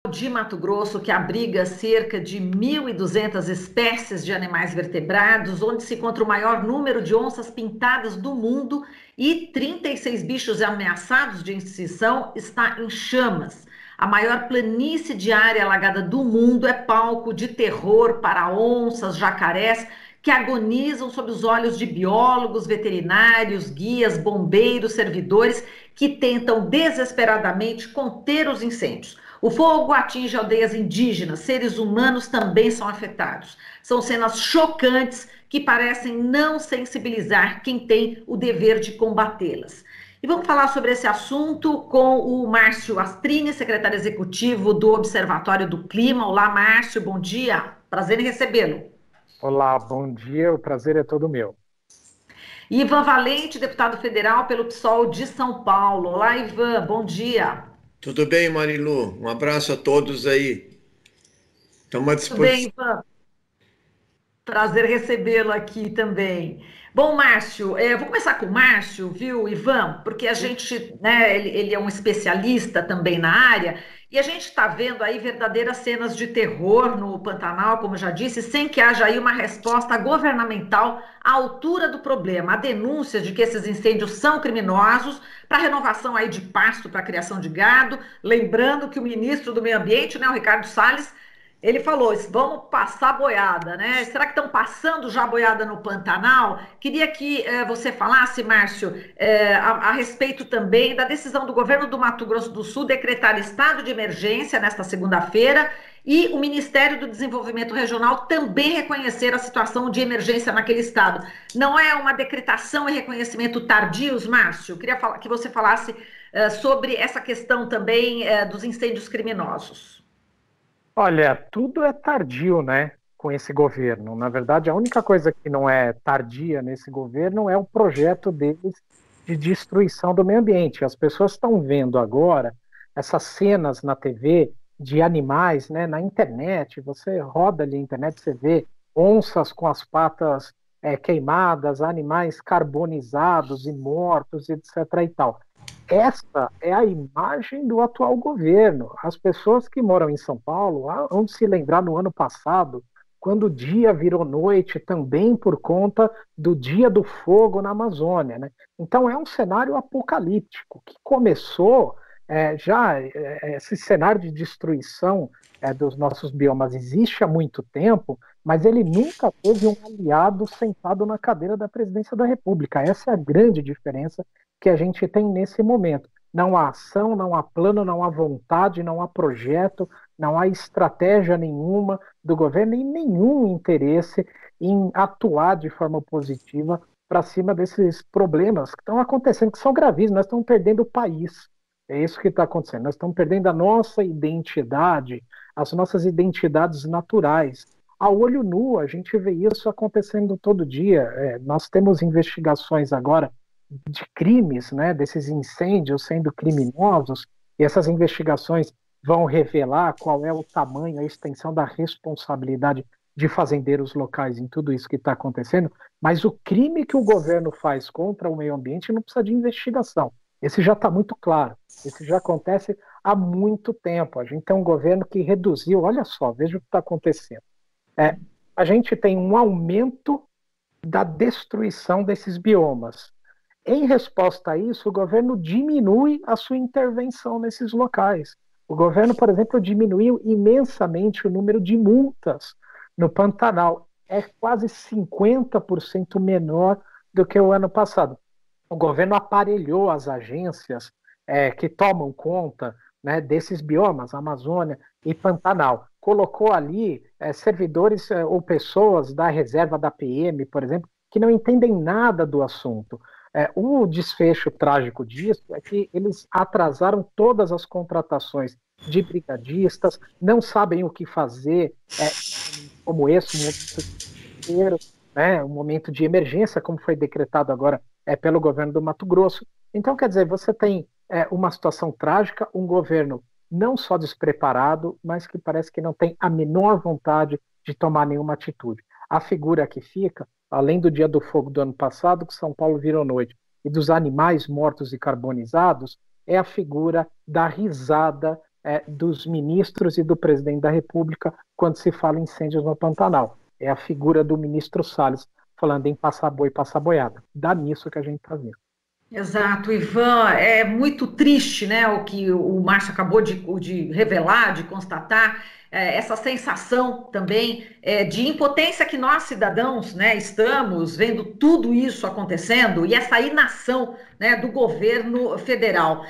de Mato Grosso, que abriga cerca de 1.200 espécies de animais vertebrados, onde se encontra o maior número de onças pintadas do mundo e 36 bichos ameaçados de extinção, está em chamas. A maior planície de área alagada do mundo é palco de terror para onças, jacarés, que agonizam sob os olhos de biólogos, veterinários, guias, bombeiros, servidores que tentam desesperadamente conter os incêndios. O fogo atinge aldeias indígenas, seres humanos também são afetados. São cenas chocantes que parecem não sensibilizar quem tem o dever de combatê-las. E vamos falar sobre esse assunto com o Márcio Astrini, secretário executivo do Observatório do Clima. Olá, Márcio, bom dia. Prazer em recebê-lo. Olá, bom dia, o prazer é todo meu. Ivan Valente, deputado federal pelo PSOL de São Paulo. Olá, Ivan, bom dia. Tudo bem, Marilu? Um abraço a todos aí. Estamos à Tudo bem, disposição. Ivan? Prazer recebê-lo aqui também. Bom, Márcio, vou começar com o Márcio, viu, Ivan? Porque a gente, né, ele é um especialista também na área, e a gente está vendo aí verdadeiras cenas de terror no Pantanal, como eu já disse, sem que haja aí uma resposta governamental à altura do problema. Há denúncias de que esses incêndios são criminosos, para renovação aí de pasto para criação de gado, lembrando que o ministro do Meio Ambiente, né, o Ricardo Salles, ele falou, vamos passar boiada, né? Será que estão passando já boiada no Pantanal? Queria que você falasse, Márcio, a respeito também da decisão do governo do Mato Grosso do Sul decretar estado de emergência nesta segunda-feira e o Ministério do Desenvolvimento Regional também reconhecer a situação de emergência naquele estado. Não é uma decretação e reconhecimento tardios, Márcio? Queria que você falasse sobre essa questão também dos incêndios criminosos. Olha, tudo é tardio, né, com esse governo. Na verdade, a única coisa que não é tardia nesse governo é o projeto deles de destruição do meio ambiente. As pessoas estão vendo agora essas cenas na TV de animais, né, na internet. Você roda ali na internet, você vê onças com as patas queimadas, animais carbonizados e mortos, etc. e tal. Essa é a imagem do atual governo. As pessoas que moram em São Paulo vão se lembrar no ano passado, quando o dia virou noite, também por conta do Dia do Fogo na Amazônia, né? Então é um cenário apocalíptico que começou esse cenário de destruição dos nossos biomas existe há muito tempo, mas ele nunca teve um aliado sentado na cadeira da presidência da República. Essa é a grande diferença que a gente tem nesse momento. Não há ação, não há plano, não há vontade, não há projeto, não há estratégia nenhuma do governo e nenhum interesse em atuar de forma positiva para cima desses problemas que estão acontecendo, que são gravíssimos. Nós estamos perdendo o país. É isso que está acontecendo. Nós estamos perdendo a nossa identidade, as nossas identidades naturais. A olho nu, a gente vê isso acontecendo todo dia. Nós temos investigações agora de crimes, né, desses incêndios sendo criminosos, e essas investigações vão revelar qual é o tamanho, a extensão da responsabilidade de fazendeiros locais em tudo isso que está acontecendo, mas o crime que o governo faz contra o meio ambiente não precisa de investigação. Esse já está muito claro. Esse já acontece há muito tempo. A gente tem um governo que reduziu, olha só, veja o que está acontecendo. A gente tem um aumento da destruição desses biomas. Em resposta a isso, o governo diminui a sua intervenção nesses locais. O governo, por exemplo, diminuiu imensamente o número de multas no Pantanal. É quase 50% menor do que o ano passado. O governo aparelhou as agências que tomam conta, né, desses biomas, Amazônia e Pantanal. Colocou ali servidores ou pessoas da reserva da PM, por exemplo, que não entendem nada do assunto. O desfecho trágico disso é que eles atrasaram todas as contratações de brigadistas, não sabem o que fazer, como esse, um momento inteiro, né, um momento de emergência, como foi decretado agora pelo governo do Mato Grosso. Então, quer dizer, você tem uma situação trágica, um governo não só despreparado, mas que parece que não tem a menor vontade de tomar nenhuma atitude. A figura que fica, além do Dia do Fogo do ano passado, que São Paulo virou noite, e dos animais mortos e carbonizados, é a figura da risada dos ministros e do presidente da República quando se fala em incêndios no Pantanal. É a figura do ministro Salles falando em passar boi, passar boiada. Dá nisso que a gente está vendo. Exato, Ivan, é muito triste, né, o que o Márcio acabou de revelar, de constatar, essa sensação também de impotência que nós, cidadãos, né, estamos vendo tudo isso acontecendo e essa inação, né, do governo federal.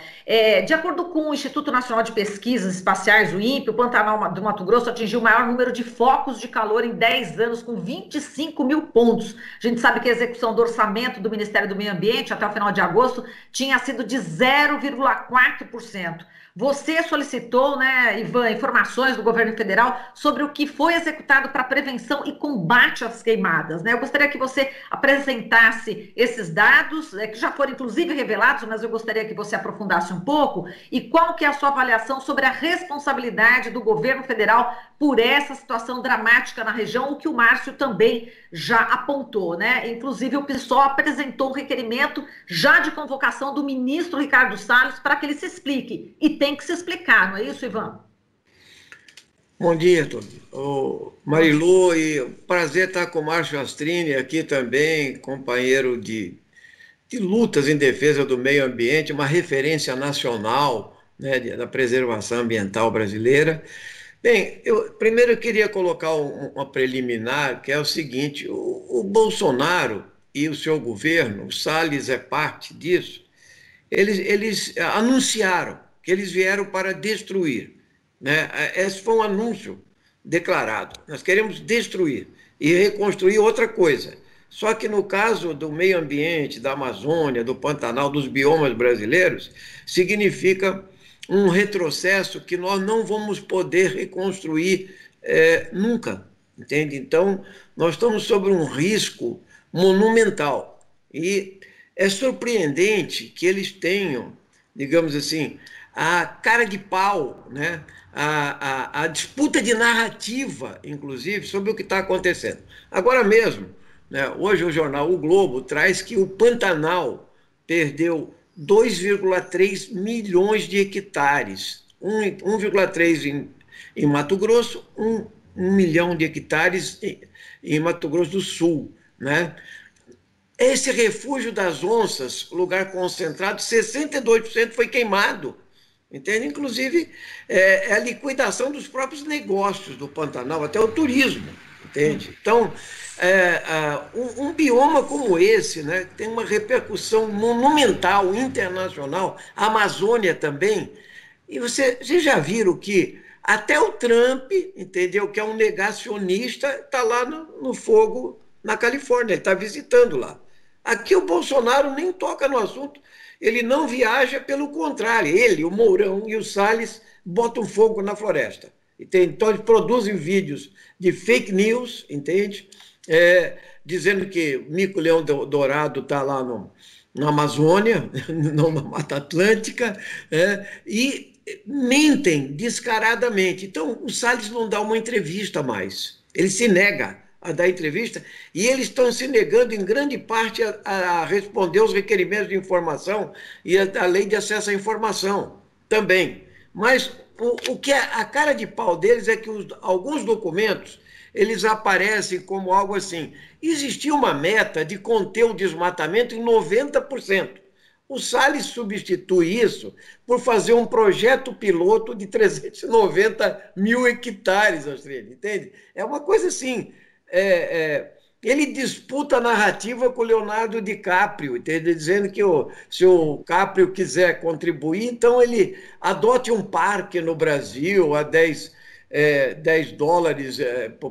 De acordo com o Instituto Nacional de Pesquisas Espaciais, o INPE, o Pantanal do Mato Grosso atingiu o maior número de focos de calor em 10 anos, com 25 mil pontos. A gente sabe que a execução do orçamento do Ministério do Meio Ambiente até o final de agosto tinha sido de 0,4%. Você solicitou, né, Ivan, informações do governo federal sobre o que foi executado para prevenção e combate às queimadas, né? Eu gostaria que você apresentasse esses dados, que já foram inclusive revelados, mas eu gostaria que você aprofundasse um pouco, e qual que é a sua avaliação sobre a responsabilidade do governo federal por essa situação dramática na região, o que o Márcio também já apontou, né? Inclusive o PSOL apresentou um requerimento já de convocação do ministro Ricardo Salles para que ele se explique, e tem que se explicar, não é isso, Ivan? Bom dia, Marilu, e prazer estar com o Márcio Astrini aqui também, companheiro de lutas em defesa do meio ambiente, uma referência nacional, né, da preservação ambiental brasileira. Bem, eu primeiro queria colocar uma preliminar, que é o seguinte: o Bolsonaro e o seu governo, o Salles é parte disso, eles anunciaram que eles vieram para destruir, né? Esse foi um anúncio declarado. Nós queremos destruir e reconstruir outra coisa. Só que no caso do meio ambiente, da Amazônia, do Pantanal, dos biomas brasileiros, significa um retrocesso que nós não vamos poder reconstruir nunca, entende? Então, nós estamos sob um risco monumental. E é surpreendente que eles tenham, digamos assim, a cara de pau, né? A disputa de narrativa, inclusive, sobre o que está acontecendo. Agora mesmo, né, hoje o jornal O Globo traz que o Pantanal perdeu 2,3 milhões de hectares, 1,3 em Mato Grosso, 1 milhão de hectares em Mato Grosso do Sul, né? Esse refúgio das onças, lugar concentrado, 62% foi queimado, entende? Inclusive, é a liquidação dos próprios negócios do Pantanal, até o turismo, entende? Então, um bioma como esse, né, tem uma repercussão monumental, internacional, a Amazônia também, e vocês já viram que até o Trump, entendeu, que é um negacionista, está lá no fogo na Califórnia, ele está visitando lá. Aqui o Bolsonaro nem toca no assunto, ele não viaja, pelo contrário, ele, o Mourão e o Salles botam fogo na floresta. Então eles produzem vídeos de fake news, entende? Dizendo que mico-leão dourado está lá na Amazônia, não na Mata Atlântica, e mentem descaradamente. Então o Salles não dá uma entrevista mais, ele se nega a dar entrevista, e eles estão se negando em grande parte a responder os requerimentos de informação e a lei de acesso à informação também. Mas o que é a cara de pau deles é que alguns documentos eles aparecem como algo assim: existia uma meta de conter o desmatamento em 90%. O Salles substitui isso por fazer um projeto piloto de 390 mil hectares, entende? É uma coisa assim. Ele disputa a narrativa com o Leonardo DiCaprio, entende? Dizendo que se o DiCaprio quiser contribuir, então ele adote um parque no Brasil a 10 dólares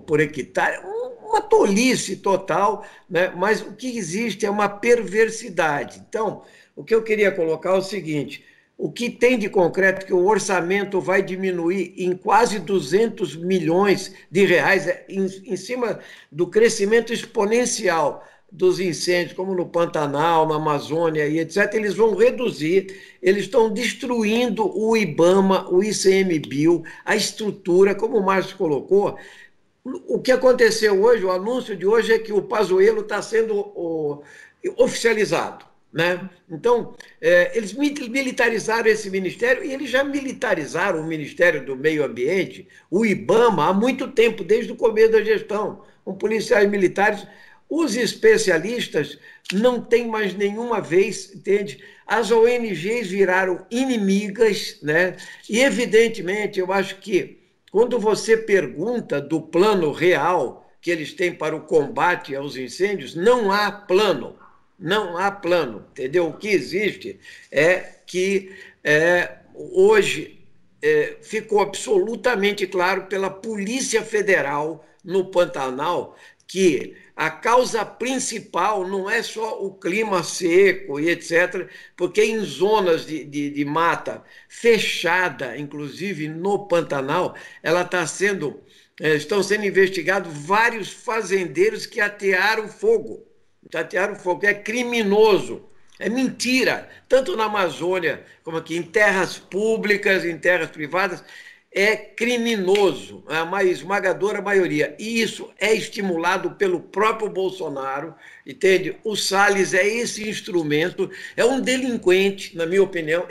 por hectare. Uma tolice total, né? Mas o que existe é uma perversidade. Então, o que eu queria colocar é o seguinte: o que tem de concreto que o orçamento vai diminuir em quase 200 milhões de reais, em cima do crescimento exponencial dos incêndios, como no Pantanal, na Amazônia e etc., eles vão reduzir, eles estão destruindo o IBAMA, o ICMBio, a estrutura, como o Márcio colocou. O que aconteceu hoje, o anúncio de hoje é que o Pazuello está sendo oficializado, né? Então, eles militarizaram esse ministério e eles já militarizaram o Ministério do Meio Ambiente, o IBAMA, há muito tempo, desde o começo da gestão, com policiais militares. Os especialistas não têm mais nenhuma vez, entende? As ONGs viraram inimigas, né? E, evidentemente, eu acho que quando você pergunta do plano real que eles têm para o combate aos incêndios, não há plano. Não há plano, entendeu? O que existe é que hoje ficou absolutamente claro pela Polícia Federal no Pantanal que a causa principal não é só o clima seco e etc., porque em zonas de mata fechada, inclusive no Pantanal, estão sendo investigados vários fazendeiros que atearam fogo. Tatear o fogo é criminoso, é mentira, tanto na Amazônia como aqui, em terras públicas, em terras privadas, é criminoso, a esmagadora maioria. E isso é estimulado pelo próprio Bolsonaro, entende? O Salles é esse instrumento, é um delinquente, na minha opinião.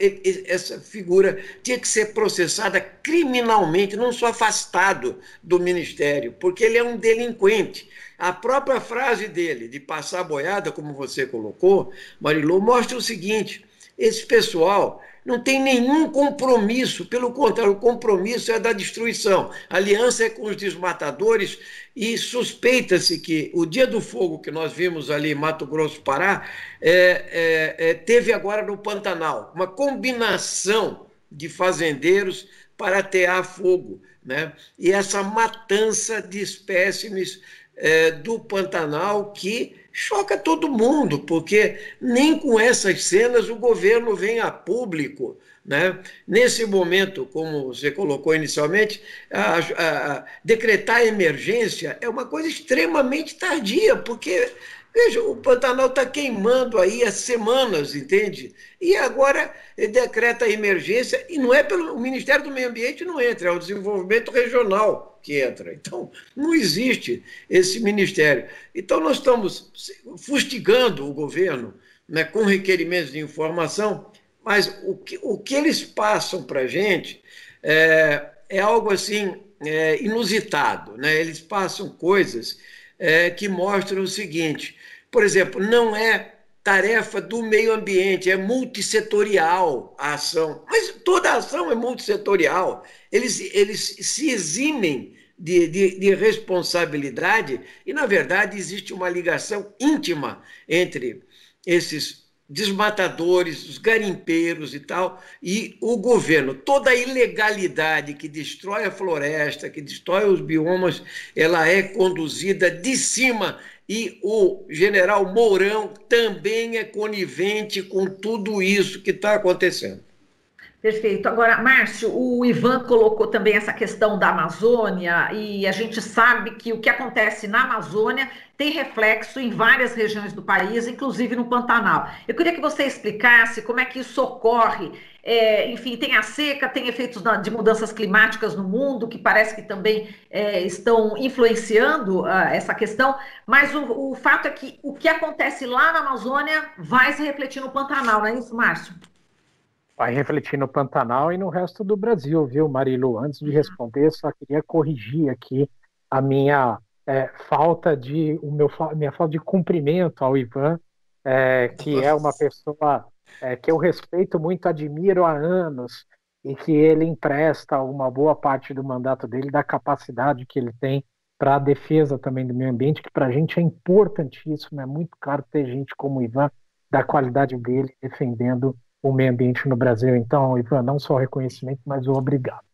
Essa figura tinha que ser processada criminalmente, não só afastado do ministério, porque ele é um delinquente. A própria frase dele, de passar boiada, como você colocou, Marilô, mostra o seguinte: esse pessoal não tem nenhum compromisso, pelo contrário, o compromisso é da destruição. A aliança é com os desmatadores e suspeita-se que o Dia do Fogo que nós vimos ali em Mato Grosso, Pará, teve agora no Pantanal uma combinação de fazendeiros para atear fogo, né? E essa matança de espécimes do Pantanal que choca todo mundo, porque nem com essas cenas o governo vem a público, né? Nesse momento, como você colocou inicialmente, decretar emergência é uma coisa extremamente tardia, porque, veja, o Pantanal está queimando aí há semanas, entende? E agora decreta emergência, e não é o Ministério do Meio Ambiente não entra, é o Desenvolvimento Regional que entra. Então, não existe esse ministério. Então, nós estamos fustigando o governo, né, com requerimentos de informação, mas o que eles passam para a gente é algo assim inusitado, né? Eles passam coisas que mostram o seguinte: por exemplo, não é tarefa do meio ambiente, é multissetorial a ação. Mas toda a ação é multissetorial. Eles se eximem de responsabilidade e, na verdade, existe uma ligação íntima entre esses desmatadores, os garimpeiros e tal, e o governo. Toda a ilegalidade que destrói a floresta, que destrói os biomas, ela é conduzida de cima. E o general Mourão também é conivente com tudo isso que está acontecendo. Perfeito. Agora, Márcio, o Ivan colocou também essa questão da Amazônia, e a gente sabe que o que acontece na Amazônia tem reflexo em várias regiões do país, inclusive no Pantanal. Eu queria que você explicasse como é que isso ocorre. Enfim, tem a seca, tem efeitos de mudanças climáticas no mundo, que parece que também estão influenciando essa questão, mas o fato é que o que acontece lá na Amazônia vai se refletir no Pantanal, não é isso, Márcio? Vai refletir no Pantanal e no resto do Brasil, viu, Marilu? Antes de responder, só queria corrigir aqui a minha minha falta de cumprimento ao Ivan, que é uma pessoa que eu respeito muito, admiro há anos, e que ele empresta uma boa parte do mandato dele, da capacidade que ele tem para a defesa também do meio ambiente, que para a gente é importantíssimo, é muito caro ter gente como o Ivan, da qualidade dele, defendendo o meio ambiente no Brasil. Então, Ivan, não só o reconhecimento, mas o obrigado.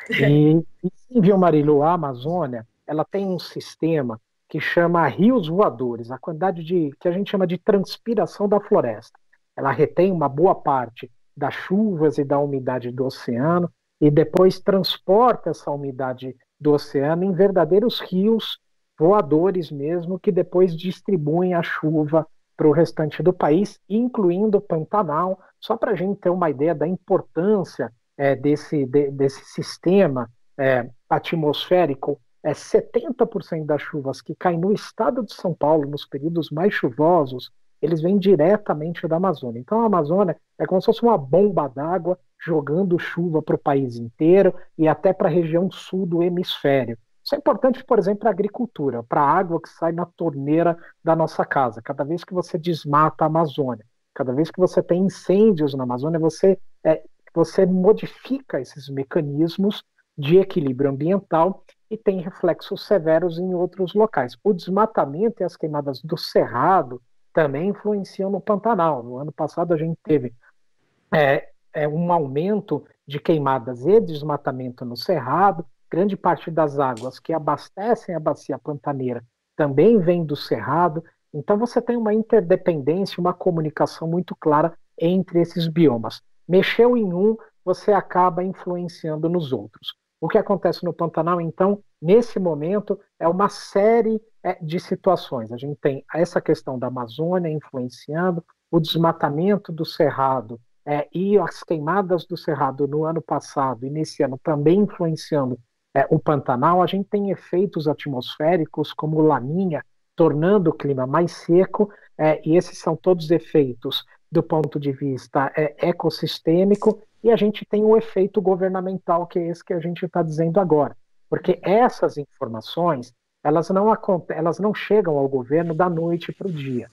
E sim, viu, Marilu, a Amazônia, ela tem um sistema que chama rios voadores, a quantidade que a gente chama de transpiração da floresta. Ela retém uma boa parte das chuvas e da umidade do oceano e depois transporta essa umidade do oceano em verdadeiros rios voadores mesmo, que depois distribuem a chuva para o restante do país, incluindo o Pantanal. Só para a gente ter uma ideia da importância desse sistema atmosférico, 70% das chuvas que caem no estado de São Paulo, nos períodos mais chuvosos, eles vêm diretamente da Amazônia. Então a Amazônia é como se fosse uma bomba d'água jogando chuva para o país inteiro e até para a região sul do hemisfério. Isso é importante, por exemplo, para a agricultura, para a água que sai na torneira da nossa casa. Cada vez que você desmata a Amazônia, cada vez que você tem incêndios na Amazônia, você modifica esses mecanismos de equilíbrio ambiental e tem reflexos severos em outros locais. O desmatamento e as queimadas do Cerrado também influenciam no Pantanal. No ano passado a gente teve um aumento de queimadas e desmatamento no Cerrado. Grande parte das águas que abastecem a bacia pantaneira também vem do Cerrado. Então você tem uma interdependência, uma comunicação muito clara entre esses biomas. Mexeu em um, você acaba influenciando nos outros. O que acontece no Pantanal, então, nesse momento, é uma série de situações. A gente tem essa questão da Amazônia influenciando, o desmatamento do Cerrado e as queimadas do Cerrado no ano passado e nesse ano também influenciando o Pantanal. A gente tem efeitos atmosféricos como Laninha, tornando o clima mais seco, e esses são todos efeitos do ponto de vista ecossistêmico, e a gente tem o efeito governamental, que é esse que a gente está dizendo agora. Porque essas informações, elas não chegam ao governo da noite para o dia.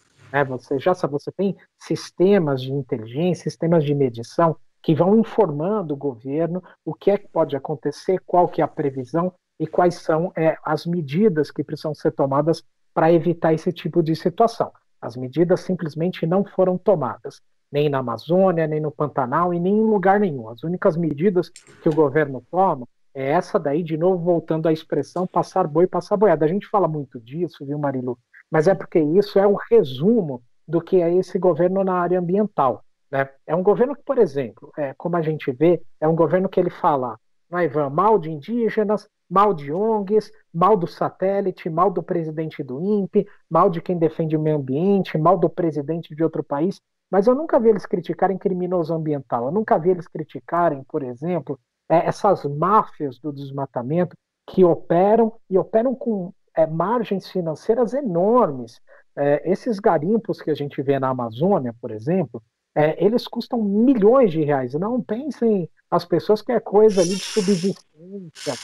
Você já sabe, você tem sistemas de inteligência, sistemas de medição, que vão informando o governo o que é que pode acontecer, qual que é a previsão e quais são as medidas que precisam ser tomadas para evitar esse tipo de situação. As medidas simplesmente não foram tomadas, nem na Amazônia, nem no Pantanal e nem em lugar nenhum. As únicas medidas que o governo toma é essa daí, de novo, voltando à expressão passar boi, passar boiada. A gente fala muito disso, viu, Marilu? Mas é porque isso é um resumo do que é esse governo na área ambiental. Né? É um governo que, por exemplo, como a gente vê, é um governo que ele fala, Ivan, mal de indígenas, mal de ONGs, mal do satélite, mal do presidente do INPE, mal de quem defende o meio ambiente, mal do presidente de outro país, mas eu nunca vi eles criticarem criminoso ambiental, eu nunca vi eles criticarem, por exemplo, essas máfias do desmatamento que operam com margens financeiras enormes. Esses garimpos que a gente vê na Amazônia, por exemplo, eles custam milhões de reais. Não pensem as pessoas que é coisa ali de subsistência,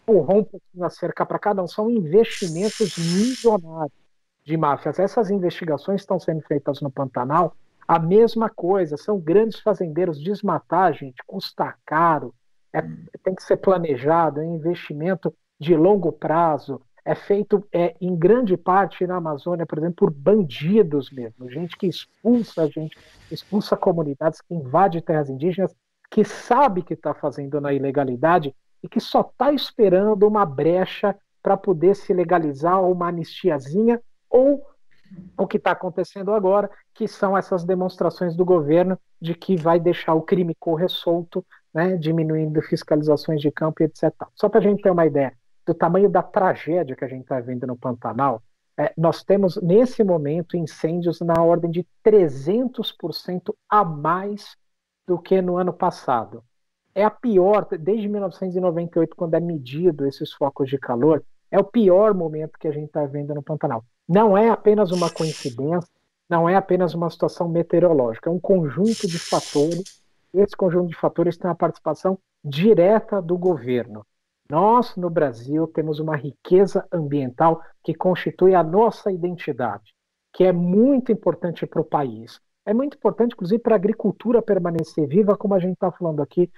empurrar um pouquinho a cerca para cá, não, são investimentos milionários de máfias. Essas investigações estão sendo feitas no Pantanal, a mesma coisa, são grandes fazendeiros. Desmatar, gente, custa caro, tem que ser planejado, é um investimento de longo prazo, é feito em grande parte na Amazônia, por exemplo, por bandidos mesmo, gente que expulsa comunidades, que invade terras indígenas, que sabe que está fazendo na ilegalidade e que só está esperando uma brecha para poder se legalizar, ou uma anistiazinha, ou o que está acontecendo agora, que são essas demonstrações do governo de que vai deixar o crime correr solto, né, diminuindo fiscalizações de campo e etc. Só para a gente ter uma ideia do tamanho da tragédia que a gente está vendo no Pantanal, nós temos, nesse momento, incêndios na ordem de 300% a mais do que no ano passado. É a pior, desde 1998, quando é medido esses focos de calor, é o pior momento que a gente está vendo no Pantanal. Não é apenas uma coincidência, não é apenas uma situação meteorológica, é um conjunto de fatores. Esse conjunto de fatores tem a participação direta do governo. Nós, no Brasil, temos uma riqueza ambiental que constitui a nossa identidade, que é muito importante para o país. É muito importante, inclusive, para a agricultura permanecer viva, como a gente está falando aqui,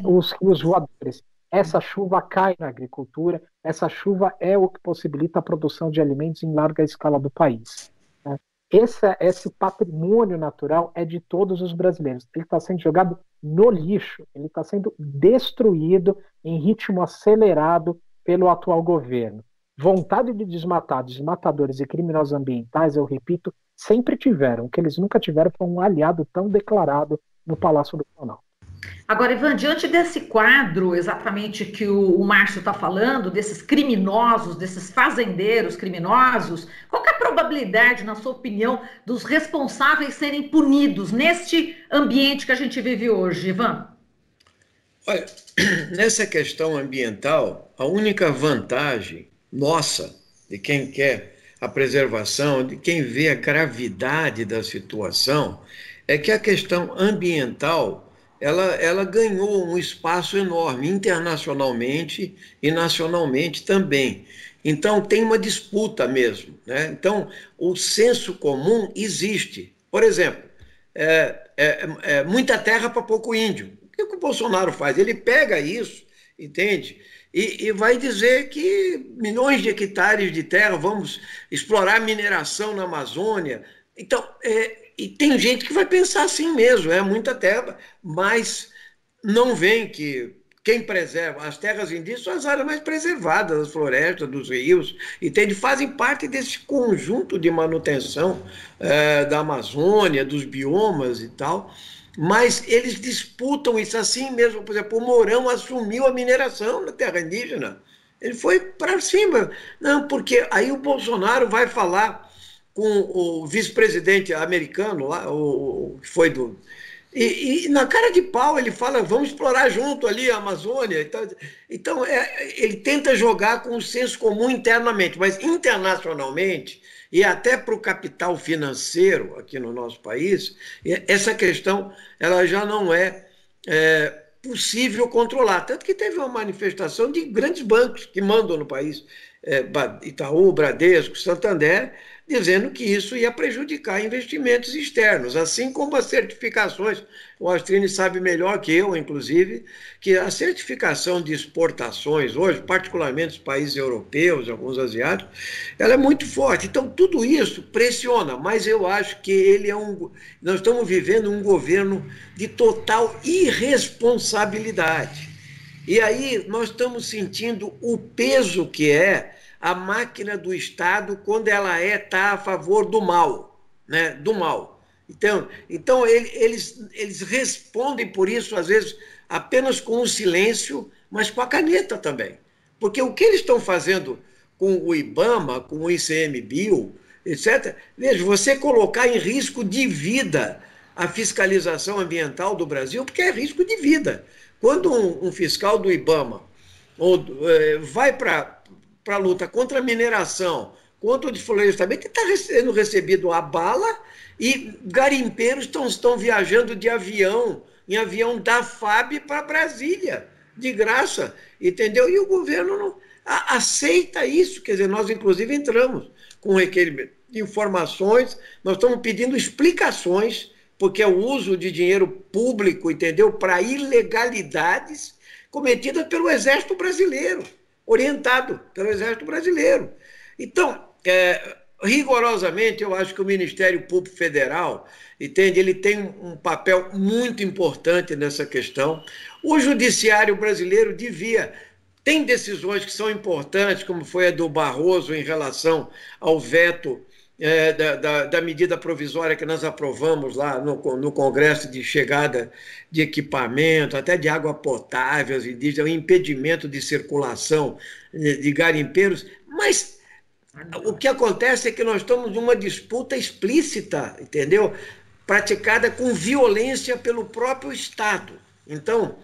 os rios voadores. Essa chuva cai na agricultura, essa chuva é o que possibilita a produção de alimentos em larga escala do país. Né? Esse patrimônio natural é de todos os brasileiros. Ele está sendo jogado no lixo, ele está sendo destruído em ritmo acelerado pelo atual governo. Vontade de desmatar, desmatadores e criminosos ambientais, eu repito, sempre tiveram. O que eles nunca tiveram foi um aliado tão declarado no Palácio do Planalto. Agora, Ivan, diante desse quadro exatamente que o Márcio está falando, desses criminosos, desses fazendeiros criminosos, qual que é a probabilidade, na sua opinião, dos responsáveis serem punidos neste ambiente que a gente vive hoje, Ivan? Olha, nessa questão ambiental, a única vantagem nossa, de quem quer a preservação, de quem vê a gravidade da situação, é que a questão ambiental ela ganhou um espaço enorme, internacionalmente e nacionalmente também. Então, tem uma disputa mesmo, né? Então, o senso comum existe. Por exemplo, muita terra para pouco índio. O que o Bolsonaro faz? Ele pega isso, entende? E vai dizer que milhões de hectares de terra, vamos explorar mineração na Amazônia. Então, e tem gente que vai pensar assim mesmo, é muita terra, mas não vem que quem preserva as terras indígenas são as áreas mais preservadas, as florestas, dos rios, entende? Fazem parte desse conjunto de manutenção da Amazônia, dos biomas e tal, mas eles disputam isso assim mesmo. Por exemplo, o Mourão assumiu a mineração na terra indígena. Ele foi para cima. Não, porque aí o Bolsonaro vai falar com o vice-presidente americano, lá, o que foi do... E na cara de pau ele fala, vamos explorar junto ali a Amazônia. Então ele tenta jogar com o senso comum internamente, mas internacionalmente, e até para o capital financeiro aqui no nosso país, essa questão ela já não é possível controlar. Tanto que teve uma manifestação de grandes bancos que mandam no país, Itaú, Bradesco, Santander, dizendo que isso ia prejudicar investimentos externos, assim como as certificações. O Astrini sabe melhor que eu, inclusive, que a certificação de exportações hoje, particularmente os países europeus, alguns asiáticos, ela é muito forte. Então, tudo isso pressiona, mas eu acho que nós estamos vivendo um governo de total irresponsabilidade. E aí nós estamos sentindo o peso que é a máquina do Estado quando ela está a favor do mal, né? Do mal. Então eles respondem por isso, às vezes, apenas com o silêncio, mas com a caneta também. Porque o que eles estão fazendo com o IBAMA, com o ICMBio, etc., veja, você colocar em risco de vida a fiscalização ambiental do Brasil, porque é risco de vida. Quando um fiscal do IBAMA vai para a luta contra a mineração, contra o desflorestamento, está sendo recebido a bala e garimpeiros estão viajando em avião da FAB para Brasília, de graça, entendeu? E o governo não aceita isso. Quer dizer, nós inclusive entramos com requerimento de informações, nós estamos pedindo explicações, porque é o uso de dinheiro público, entendeu, para ilegalidades cometidas pelo Exército Brasileiro, orientado pelo Exército Brasileiro. Então, rigorosamente, eu acho que o Ministério Público Federal, entende, ele tem um papel muito importante nessa questão. O Judiciário brasileiro tem decisões que são importantes, como foi a do Barroso em relação ao veto da medida provisória que nós aprovamos lá no Congresso de chegada de equipamento, até de água potável, o impedimento de circulação de garimpeiros, mas o que acontece é que nós estamos numa disputa explícita, entendeu? Praticada com violência pelo próprio Estado. Então,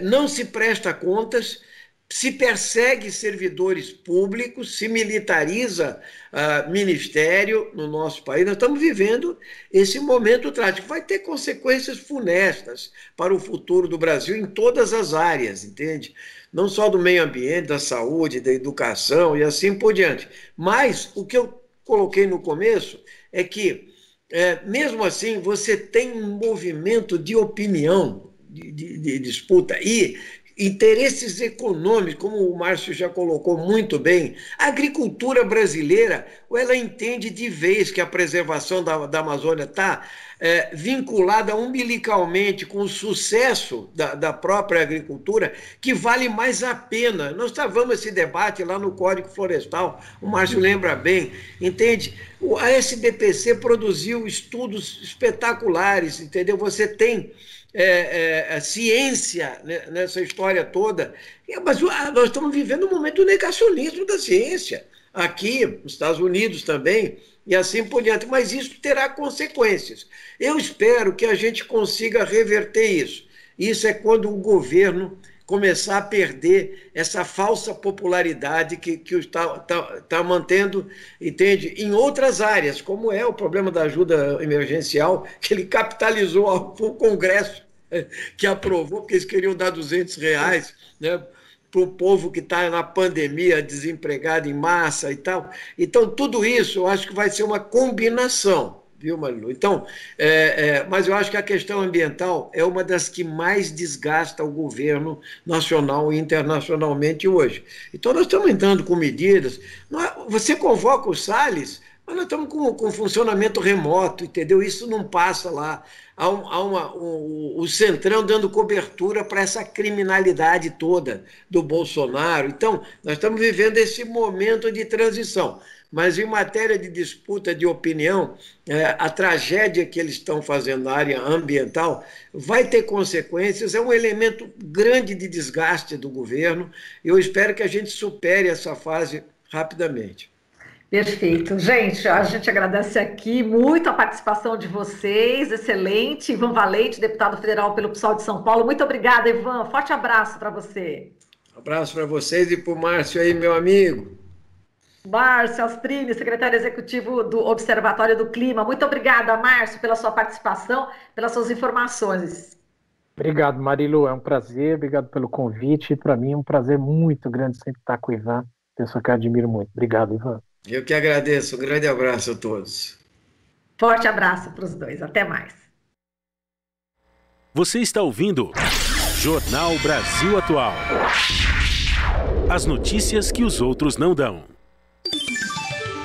não se presta contas, se persegue servidores públicos, se militariza ministério no nosso país. Nós estamos vivendo esse momento trágico. Vai ter consequências funestas para o futuro do Brasil em todas as áreas, entende? Não só do meio ambiente, da saúde, da educação e assim por diante. Mas o que eu coloquei no começo é que, mesmo assim, você tem um movimento de opinião, de disputa e interesses econômicos, como o Márcio já colocou muito bem. A agricultura brasileira, ela entende de vez que a preservação da Amazônia está vinculada umbilicalmente com o sucesso da própria agricultura, que vale mais a pena. Nós travamos esse debate lá no Código Florestal, o Márcio lembra bem, entende? A SBPC produziu estudos espetaculares, entendeu? Você tem a ciência nessa história toda, mas nós estamos vivendo um momento do negacionismo da ciência, aqui nos Estados Unidos também, e assim por diante, mas isso terá consequências. Eu espero que a gente consiga reverter isso. Isso é quando o governo começar a perder essa falsa popularidade que está mantendo, entende, em outras áreas, como é o problema da ajuda emergencial, que ele capitalizou o Congresso, que aprovou, porque eles queriam dar R$200, né, para o povo que está na pandemia, desempregado em massa e tal. Então, tudo isso eu acho que vai ser uma combinação, viu, Marilu? Então, mas eu acho que a questão ambiental é uma das que mais desgasta o governo nacional e internacionalmente hoje. Então, nós estamos entrando com medidas. Você convoca o Salles, mas nós estamos com funcionamento remoto, entendeu? Isso não passa lá. Há o Centrão dando cobertura para essa criminalidade toda do Bolsonaro. Então, nós estamos vivendo esse momento de transição. Mas, em matéria de disputa de opinião, a tragédia que eles estão fazendo na área ambiental vai ter consequências, é um elemento grande de desgaste do governo. Eu espero que a gente supere essa fase rapidamente. Perfeito. Gente, a gente agradece aqui muito a participação de vocês, excelente. Ivan Valente, deputado federal pelo PSOL de São Paulo. Muito obrigada, Ivan. Forte abraço para você. Abraço para vocês e para o Márcio aí, meu amigo. Márcio Astrini, secretário executivo do Observatório do Clima. Muito obrigada, Márcio, pela sua participação, pelas suas informações. Obrigado, Marilu. É um prazer. Obrigado pelo convite. Para mim é um prazer muito grande sempre estar com o Ivan, pessoa que eu admiro muito. Obrigado, Ivan. Eu que agradeço. Um grande abraço a todos. Forte abraço para os dois. Até mais. Você está ouvindo Jornal Brasil Atual. As notícias que os outros não dão.